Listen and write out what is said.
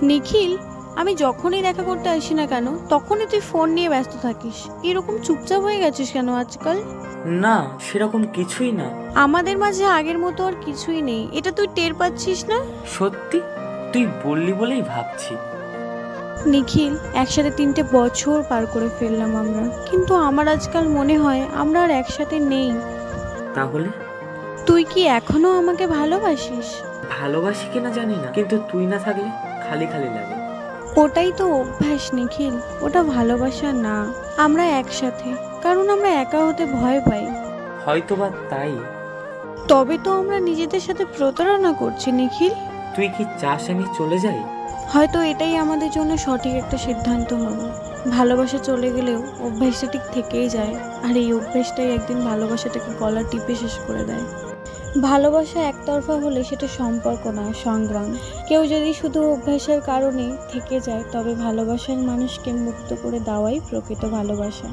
নিখিল, আমি যখনই দেখা করতে আসি না কেন তখনই তুই ফোন নিয়ে ব্যস্ত থাকিস। এরকম চুপচাপ হয়ে গেছিস কেন আজকাল? না, সেরকম কিছুই না। আমাদের মাঝে আগের মতো আর কিছুই নেই, এটা তুই টের পাচ্ছিস না? সত্যি? তুই বললি বলেই ভাবছি। নিখিল, একসাথে 3টে বছর পার করে ফেললাম আমরা, কিন্তু আমার আজকাল মনে হয় আমরা আর একসাথে নেই। তাহলে? তুই কি এখনো আমাকে ভালোবাসিস? ভালোবাসি কিনা জানি না, কিন্তু তুই না থাকলে খালি খালি লাগে। ওটাই তো অভ্যাস নিখিল, ওটা ভালোবাসা না। আমরা একসাথে কারণ আমরা একা হতে ভয় পাই। হয়তোবা তাই। তবে তো আমরা নিজেদের সাথে প্রতারণা করছি নিখিল। তুই কি চাস আমি চলে যাই? হয়তো এটাই আমাদের জন্য সঠিক একটা সিদ্ধান্ত হবে। ভালোবাসা চলে গেলেও অভ্যাসটা ঠিক থেকেই যায়, আর এই অভ্যাসটাই একদিন ভালোবাসাটাকে গলা টিপে শেষ করে দেয়। ভালোবাসা একতরফা হলে সেটা সম্পর্ক নয়, সংগ্রাম। কেউ যদি শুধু অভ্যাসের কারণে থেকে যায়, তবে ভালোবাসার মানুষকে মুক্ত করে দেওয়াই প্রকৃত ভালোবাসা।